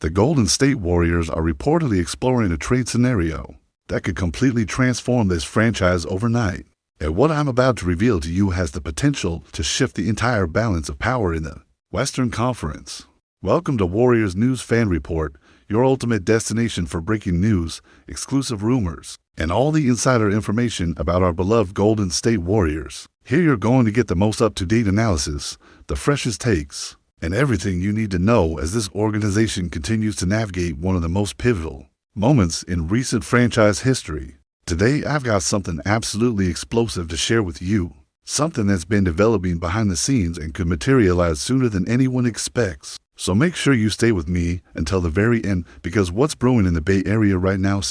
The Golden State Warriors are reportedly exploring a trade scenario that could completely transform this franchise overnight. And what I'm about to reveal to you has the potential to shift the entire balance of power in the Western Conference. Welcome to Warriors News Fan Report, your ultimate destination for breaking news, exclusive rumors, and all the insider information about our beloved Golden State Warriors. Here you're going to get the most up-to-date analysis, the freshest takes, and everything you need to know as this organization continues to navigate one of the most pivotal moments in recent franchise history. Today, I've got something absolutely explosive to share with you, something that's been developing behind the scenes and could materialize sooner than anyone expects. So make sure you stay with me until the very end, because what's brewing in the Bay Area right now,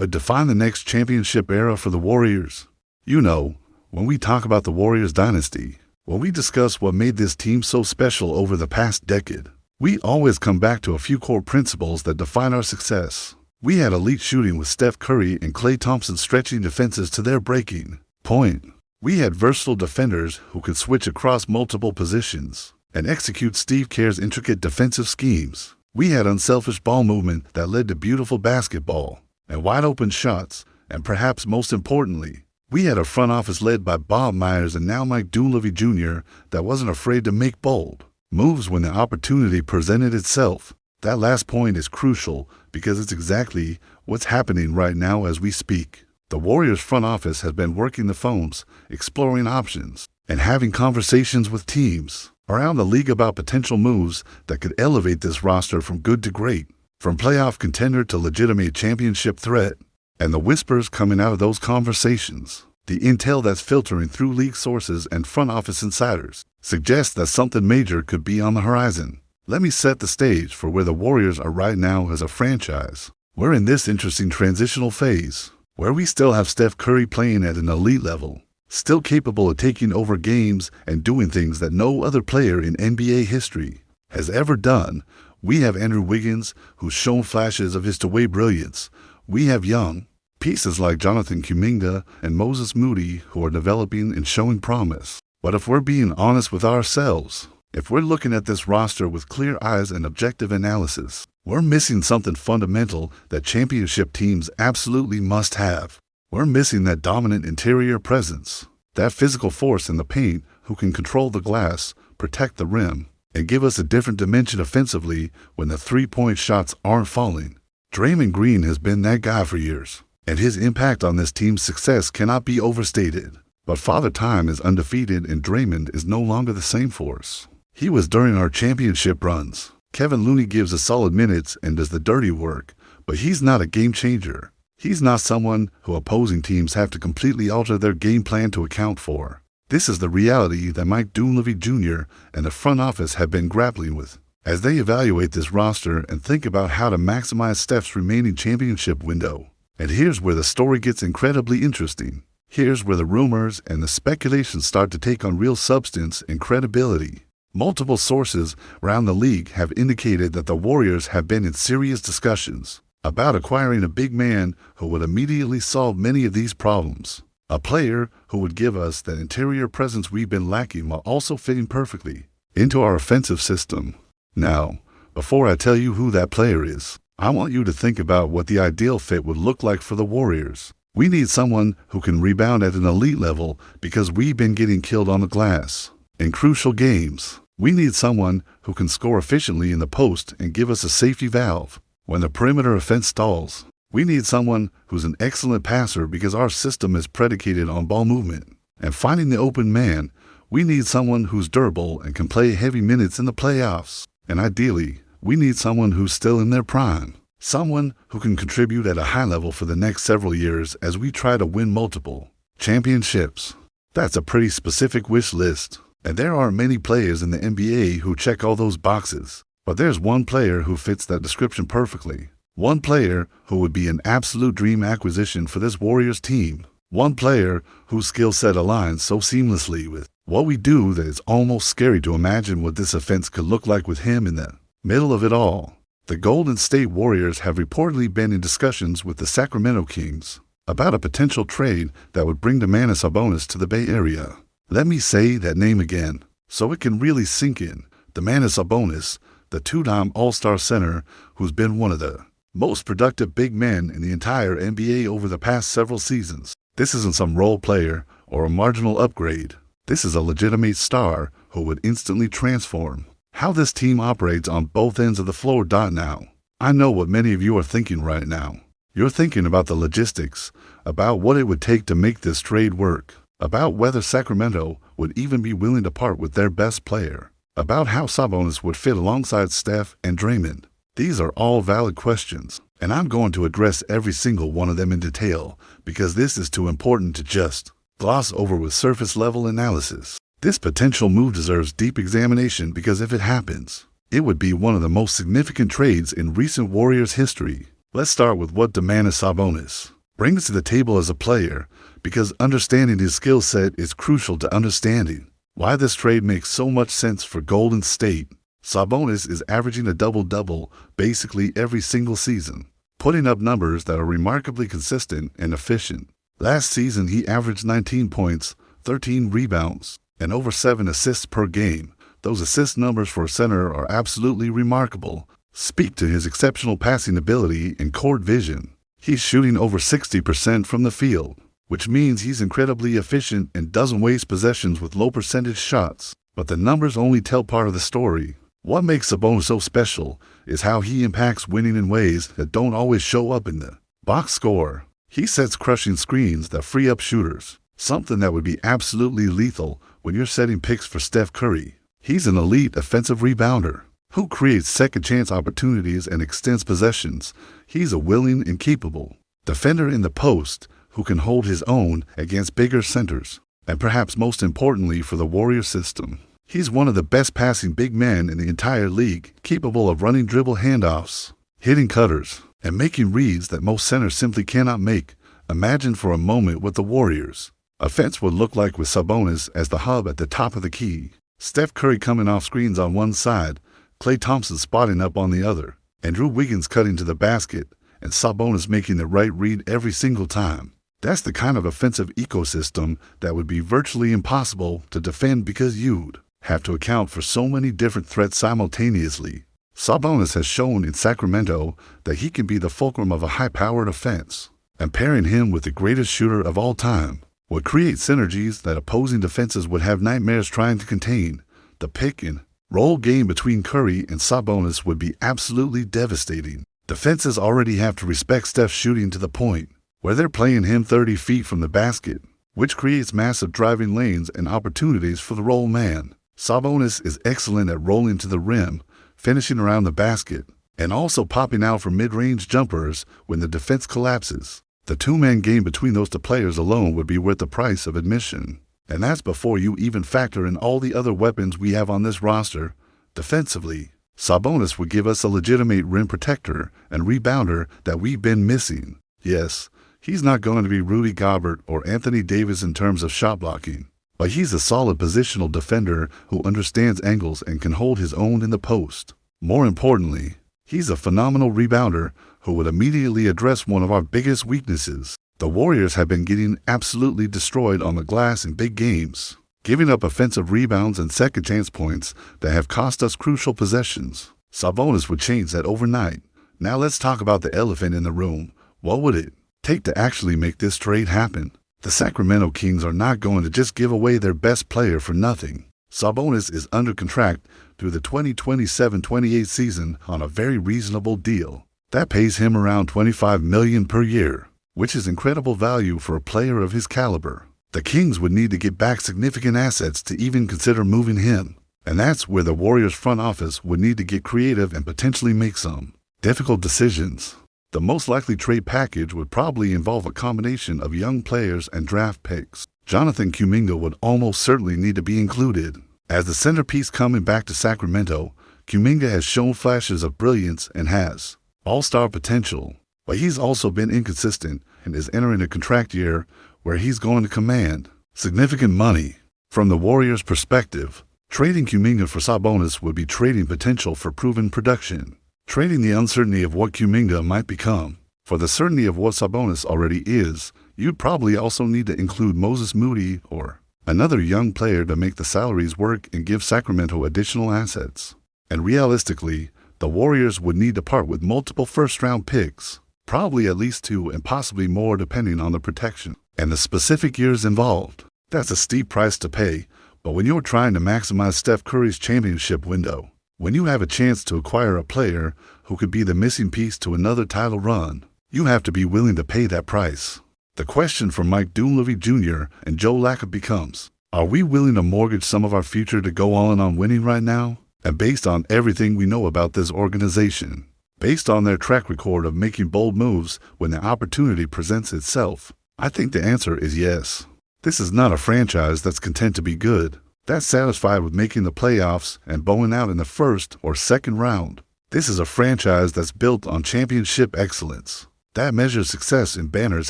define the next championship era for the Warriors. You know, when we talk about the Warriors dynasty, when we discuss what made this team so special over the past decade, we always come back to a few core principles that define our success. We had elite shooting with Steph Curry and Klay Thompson stretching defenses to their breaking point. We had versatile defenders who could switch across multiple positions and execute Steve Kerr's intricate defensive schemes. We had unselfish ball movement that led to beautiful basketball and wide-open shots, and perhaps most importantly, we had a front office led by Bob Myers and now Mike Dunleavy Jr. that wasn't afraid to make bold moves when the opportunity presented itself. That last point is crucial because it's exactly what's happening right now as we speak. The Warriors front office has been working the phones, exploring options, and having conversations with teams around the league about potential moves that could elevate this roster from good to great, from playoff contender to legitimate championship threat. And the whispers coming out of those conversations, the intel that's filtering through league sources and front office insiders, suggests that something major could be on the horizon. Let me set the stage for where the Warriors are right now as a franchise. We're in this interesting transitional phase, where we still have Steph Curry playing at an elite level, still capable of taking over games and doing things that no other player in NBA history has ever done. We have Andrew Wiggins, who's shown flashes of his two-way brilliance. We have young pieces like Jonathan Kuminga and Moses Moody who are developing and showing promise. But if we're being honest with ourselves, if we're looking at this roster with clear eyes and objective analysis, we're missing something fundamental that championship teams absolutely must have. We're missing that dominant interior presence, that physical force in the paint who can control the glass, protect the rim, and give us a different dimension offensively when the three-point shots aren't falling. Draymond Green has been that guy for years, and his impact on this team's success cannot be overstated. But Father Time is undefeated and Draymond is no longer the same force he was during our championship runs. Kevin Looney gives us solid minutes and does the dirty work, but he's not a game changer. He's not someone who opposing teams have to completely alter their game plan to account for. This is the reality that Mike Dunleavy Jr. and the front office have been grappling with as they evaluate this roster and think about how to maximize Steph's remaining championship window. And here's where the story gets incredibly interesting. Here's where the rumors and the speculations start to take on real substance and credibility. Multiple sources around the league have indicated that the Warriors have been in serious discussions about acquiring a big man who would immediately solve many of these problems. A player who would give us that interior presence we've been lacking while also fitting perfectly into our offensive system. Now, before I tell you who that player is, I want you to think about what the ideal fit would look like for the Warriors. We need someone who can rebound at an elite level because we've been getting killed on the glass in crucial games. We need someone who can score efficiently in the post and give us a safety valve when the perimeter offense stalls. We need someone who's an excellent passer because our system is predicated on ball movement and finding the open man. We need someone who's durable and can play heavy minutes in the playoffs. And ideally, we need someone who's still in their prime, someone who can contribute at a high level for the next several years as we try to win multiple championships. That's a pretty specific wish list, and there aren't many players in the NBA who check all those boxes. But there's one player who fits that description perfectly. One player who would be an absolute dream acquisition for this Warriors team. One player whose skill set aligns so seamlessly with what we do that it's almost scary to imagine what this offense could look like with him in the middle of it all. The Golden State Warriors have reportedly been in discussions with the Sacramento Kings about a potential trade that would bring Domantas Sabonis to the Bay Area. Let me say that name again, so it can really sink in. Domantas Sabonis, the two-time All-Star center who's been one of the most productive big men in the entire NBA over the past several seasons. This isn't some role player or a marginal upgrade. This is a legitimate star who would instantly transform how this team operates on both ends of the floor. Now, I know what many of you are thinking right now. You're thinking about the logistics, about what it would take to make this trade work, about whether Sacramento would even be willing to part with their best player, about how Sabonis would fit alongside Steph and Draymond. These are all valid questions, and I'm going to address every single one of them in detail because this is too important to just gloss over with surface-level analysis. This potential move deserves deep examination because if it happens, it would be one of the most significant trades in recent Warriors history. Let's start with what Domantas Sabonis brings to the table as a player, because understanding his skill set is crucial to understanding why this trade makes so much sense for Golden State. Sabonis is averaging a double-double basically every single season, putting up numbers that are remarkably consistent and efficient. Last season, he averaged 19 points, 13 rebounds, and over 7 assists per game. Those assist numbers for a center are absolutely remarkable. Speak to his exceptional passing ability and court vision. He's shooting over 60% from the field, which means he's incredibly efficient and doesn't waste possessions with low percentage shots. But the numbers only tell part of the story. What makes Sabonis so special is how he impacts winning in ways that don't always show up in the box score. He sets crushing screens that free up shooters, something that would be absolutely lethal when you're setting picks for Steph Curry. He's an elite offensive rebounder who creates second-chance opportunities and extends possessions. He's a willing and capable defender in the post who can hold his own against bigger centers. And perhaps most importantly for the Warrior system, he's one of the best passing big men in the entire league, capable of running dribble handoffs, hitting cutters, and making reads that most centers simply cannot make. Imagine for a moment what the Warriors' offense would look like with Sabonis as the hub at the top of the key. Steph Curry coming off screens on one side, Klay Thompson spotting up on the other, Andrew Wiggins cutting to the basket, and Sabonis making the right read every single time. That's the kind of offensive ecosystem that would be virtually impossible to defend because you'd have to account for so many different threats simultaneously. Sabonis has shown in Sacramento that he can be the fulcrum of a high-powered offense, and pairing him with the greatest shooter of all time would create synergies that opposing defenses would have nightmares trying to contain. The pick and roll game between Curry and Sabonis would be absolutely devastating. Defenses already have to respect Steph's shooting to the point where they're playing him 30 feet from the basket, which creates massive driving lanes and opportunities for the roll man. Sabonis is excellent at rolling to the rim, finishing around the basket, and also popping out for mid-range jumpers when the defense collapses. The two-man game between those two players alone would be worth the price of admission. And that's before you even factor in all the other weapons we have on this roster. Defensively, Sabonis would give us a legitimate rim protector and rebounder that we've been missing. Yes, he's not going to be Rudy Gobert or Anthony Davis in terms of shot blocking, but he's a solid positional defender who understands angles and can hold his own in the post. More importantly, he's a phenomenal rebounder who would immediately address one of our biggest weaknesses. The Warriors have been getting absolutely destroyed on the glass in big games, giving up offensive rebounds and second-chance points that have cost us crucial possessions. Sabonis would change that overnight. Now let's talk about the elephant in the room. What would it take to actually make this trade happen? The Sacramento Kings are not going to just give away their best player for nothing. Sabonis is under contract through the 2027-28 season on a very reasonable deal. That pays him around $25 million per year, which is incredible value for a player of his caliber. The Kings would need to get back significant assets to even consider moving him, and that's where the Warriors front office would need to get creative and potentially make some difficult decisions. The most likely trade package would probably involve a combination of young players and draft picks. Jonathan Kuminga would almost certainly need to be included. As the centerpiece coming back to Sacramento, Kuminga has shown flashes of brilliance and has all-star potential, but he's also been inconsistent and is entering a contract year where he's going to command significant money. From the Warriors' perspective, trading Kuminga for Sabonis would be trading potential for proven production, trading the uncertainty of what Kuminga might become for the certainty of what Sabonis already is. You'd probably also need to include Moses Moody or another young player to make the salaries work and give Sacramento additional assets. And realistically, the Warriors would need to part with multiple first-round picks, probably at least 2 and possibly more depending on the protection and the specific years involved. That's a steep price to pay, but when you're trying to maximize Steph Curry's championship window, when you have a chance to acquire a player who could be the missing piece to another title run, you have to be willing to pay that price. The question for Mike Dunleavy Jr. and Joe Lacob becomes, are we willing to mortgage some of our future to go all in on winning right now? And based on everything we know about this organization, based on their track record of making bold moves when the opportunity presents itself, I think the answer is yes. This is not a franchise that's content to be good, that's satisfied with making the playoffs and bowing out in the first or second round. This is a franchise that's built on championship excellence, that measures success in banners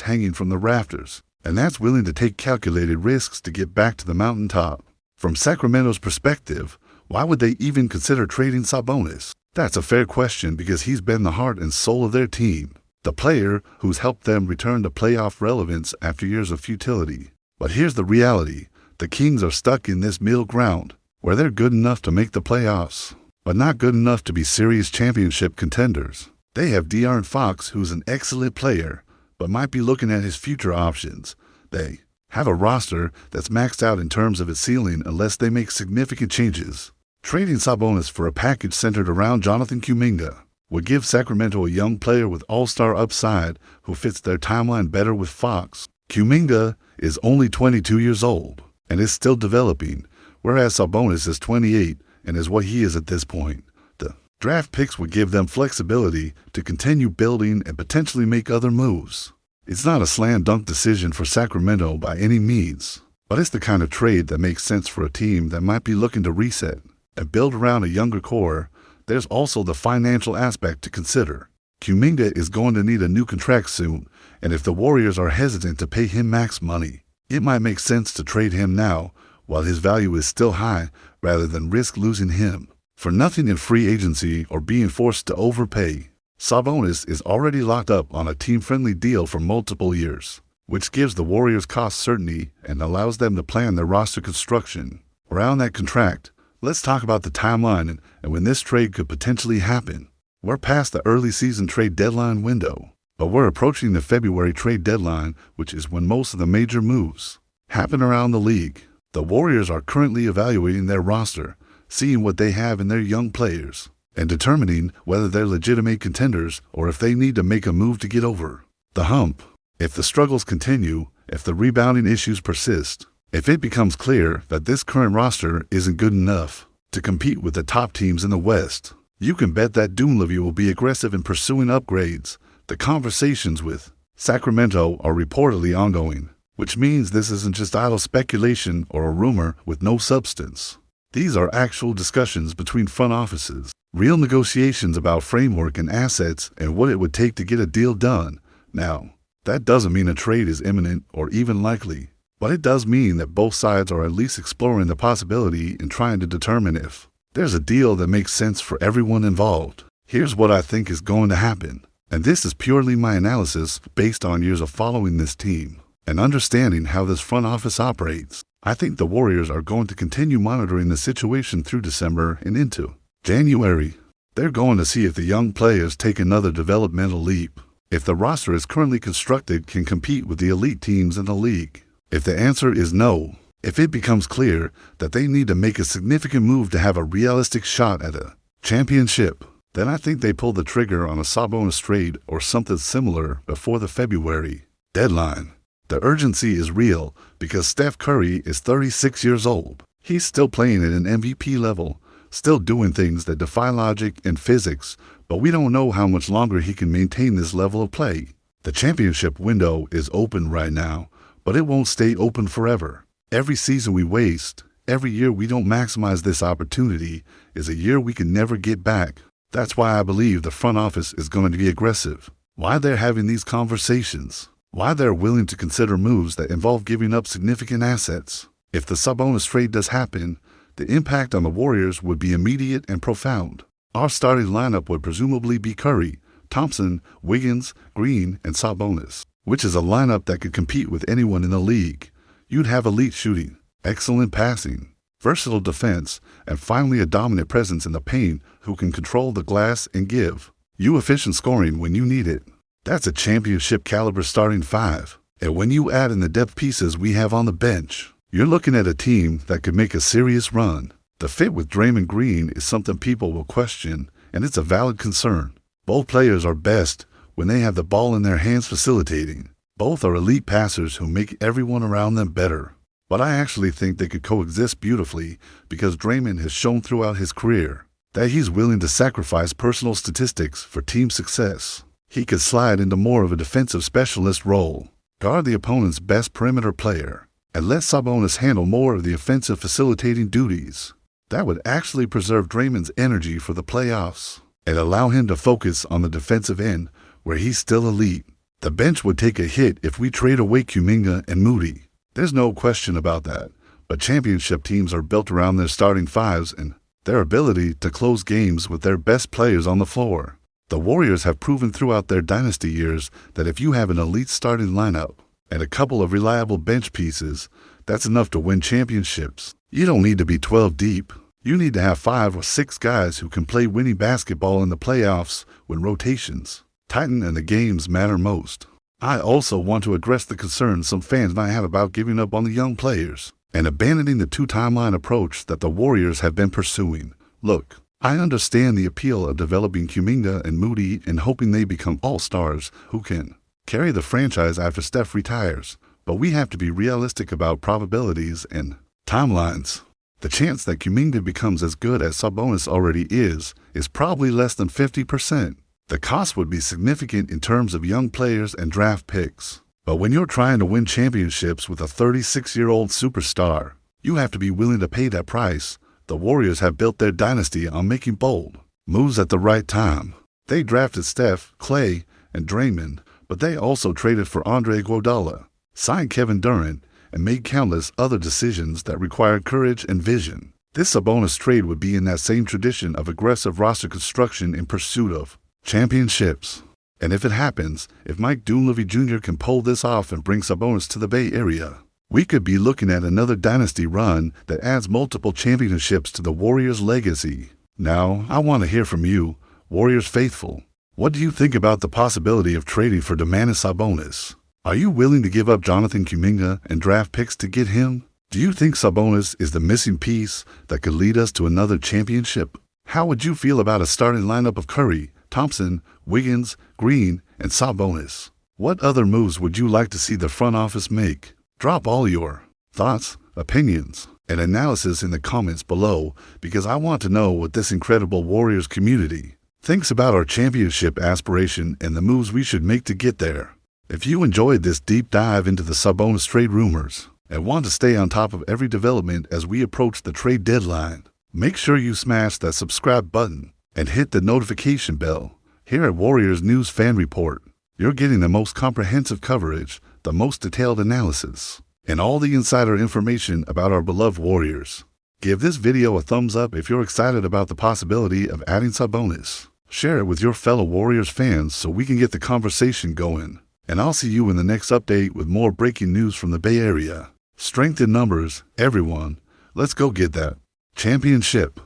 hanging from the rafters, and that's willing to take calculated risks to get back to the mountaintop. From Sacramento's perspective, why would they even consider trading Sabonis? That's a fair question because he's been the heart and soul of their team, the player who's helped them return to playoff relevance after years of futility. But here's the reality. The Kings are stuck in this middle ground, where they're good enough to make the playoffs, but not good enough to be serious championship contenders. They have De'Aaron Fox, who's an excellent player, but might be looking at his future options. They have a roster that's maxed out in terms of its ceiling unless they make significant changes. Trading Sabonis for a package centered around Jonathan Kuminga would give Sacramento a young player with all-star upside who fits their timeline better with Fox. Kuminga is only 22 years old and is still developing, whereas Sabonis is 28 and is what he is at this point. The draft picks would give them flexibility to continue building and potentially make other moves. It's not a slam-dunk decision for Sacramento by any means, but it's the kind of trade that makes sense for a team that might be looking to reset and build around a younger core. There's also the financial aspect to consider. Kuminga is going to need a new contract soon, and if the Warriors are hesitant to pay him max money, it might make sense to trade him now while his value is still high rather than risk losing him for nothing in free agency or being forced to overpay. Sabonis is already locked up on a team-friendly deal for multiple years, which gives the Warriors cost certainty and allows them to plan their roster construction around that contract. Let's talk about the timeline and when this trade could potentially happen. We're past the early season trade deadline window, but we're approaching the February trade deadline, which is when most of the major moves happen around the league. The Warriors are currently evaluating their roster, seeing what they have in their young players, and determining whether they're legitimate contenders or if they need to make a move to get over the hump. If the struggles continue, if the rebounding issues persist, if it becomes clear that this current roster isn't good enough to compete with the top teams in the West, you can bet that Dunleavy will be aggressive in pursuing upgrades. The conversations with Sacramento are reportedly ongoing, which means this isn't just idle speculation or a rumor with no substance. These are actual discussions between front offices, real negotiations about framework and assets and what it would take to get a deal done. Now, that doesn't mean a trade is imminent or even likely, but it does mean that both sides are at least exploring the possibility and trying to determine if there's a deal that makes sense for everyone involved. Here's what I think is going to happen, and this is purely my analysis based on years of following this team and understanding how this front office operates. I think the Warriors are going to continue monitoring the situation through December and into January. They're going to see if the young players take another developmental leap, if the roster as currently constructed can compete with the elite teams in the league. If the answer is no, if it becomes clear that they need to make a significant move to have a realistic shot at a championship, then I think they pull the trigger on a Sabonis trade or something similar before the February deadline. The urgency is real because Steph Curry is 36 years old. He's still playing at an MVP level, still doing things that defy logic and physics, but we don't know how much longer he can maintain this level of play. The championship window is open right now, but it won't stay open forever. Every season we waste, every year we don't maximize this opportunity, is a year we can never get back. That's why I believe the front office is going to be aggressive, why they're having these conversations, why they're willing to consider moves that involve giving up significant assets. If the Sabonis trade does happen, the impact on the Warriors would be immediate and profound. Our starting lineup would presumably be Curry, Thompson, Wiggins, Green, and Sabonis, which is a lineup that could compete with anyone in the league. You'd have elite shooting, excellent passing, versatile defense, and finally a dominant presence in the paint who can control the glass and give you efficient scoring when you need it. That's a championship caliber starting five. And when you add in the depth pieces we have on the bench, you're looking at a team that could make a serious run. The fit with Draymond Green is something people will question, and it's a valid concern. Both players are best when they have the ball in their hands facilitating. Both are elite passers who make everyone around them better. But I actually think they could coexist beautifully because Draymond has shown throughout his career that he's willing to sacrifice personal statistics for team success. He could slide into more of a defensive specialist role, guard the opponent's best perimeter player, and let Sabonis handle more of the offensive facilitating duties. That would actually preserve Draymond's energy for the playoffs and allow him to focus on the defensive end where he's still elite. The bench would take a hit if we trade away Kuminga and Moody. There's no question about that, but championship teams are built around their starting fives and their ability to close games with their best players on the floor. The Warriors have proven throughout their dynasty years that if you have an elite starting lineup and a couple of reliable bench pieces, that's enough to win championships. You don't need to be 12 deep. You need to have 5 or 6 guys who can play winning basketball in the playoffs when rotations tighten and the games matter most. I also want to address the concerns some fans might have about giving up on the young players and abandoning the two-timeline approach that the Warriors have been pursuing. Look, I understand the appeal of developing Kuminga and Moody and hoping they become all-stars who can carry the franchise after Steph retires, but we have to be realistic about probabilities and timelines. The chance that Kuminga becomes as good as Sabonis already is probably less than 50%. The cost would be significant in terms of young players and draft picks. But when you're trying to win championships with a 36-year-old superstar, you have to be willing to pay that price. The Warriors have built their dynasty on making bold moves at the right time. They drafted Steph, Clay, and Draymond, but they also traded for Andre Iguodala, signed Kevin Durant, and made countless other decisions that required courage and vision. This Sabonis trade would be in that same tradition of aggressive roster construction in pursuit of championships. And if it happens, if Mike Dunleavy Jr. can pull this off and bring Sabonis to the Bay Area, we could be looking at another dynasty run that adds multiple championships to the Warriors' legacy. Now, I want to hear from you, Warriors faithful. What do you think about the possibility of trading for Domantas Sabonis? Are you willing to give up Jonathan Kuminga and draft picks to get him? Do you think Sabonis is the missing piece that could lead us to another championship? How would you feel about a starting lineup of Curry, Thompson, Wiggins, Green, and Sabonis? What other moves would you like to see the front office make? Drop all your thoughts, opinions, and analysis in the comments below because I want to know what this incredible Warriors community thinks about our championship aspiration and the moves we should make to get there. If you enjoyed this deep dive into the Sabonis trade rumors and want to stay on top of every development as we approach the trade deadline, make sure you smash that subscribe button and hit the notification bell. Here at Warriors News Fan Report, you're getting the most comprehensive coverage, the most detailed analysis, and all the insider information about our beloved Warriors. Give this video a thumbs up if you're excited about the possibility of adding Sabonis. Share it with your fellow Warriors fans so we can get the conversation going. And I'll see you in the next update with more breaking news from the Bay Area. Strength in numbers, everyone. Let's go get that championship.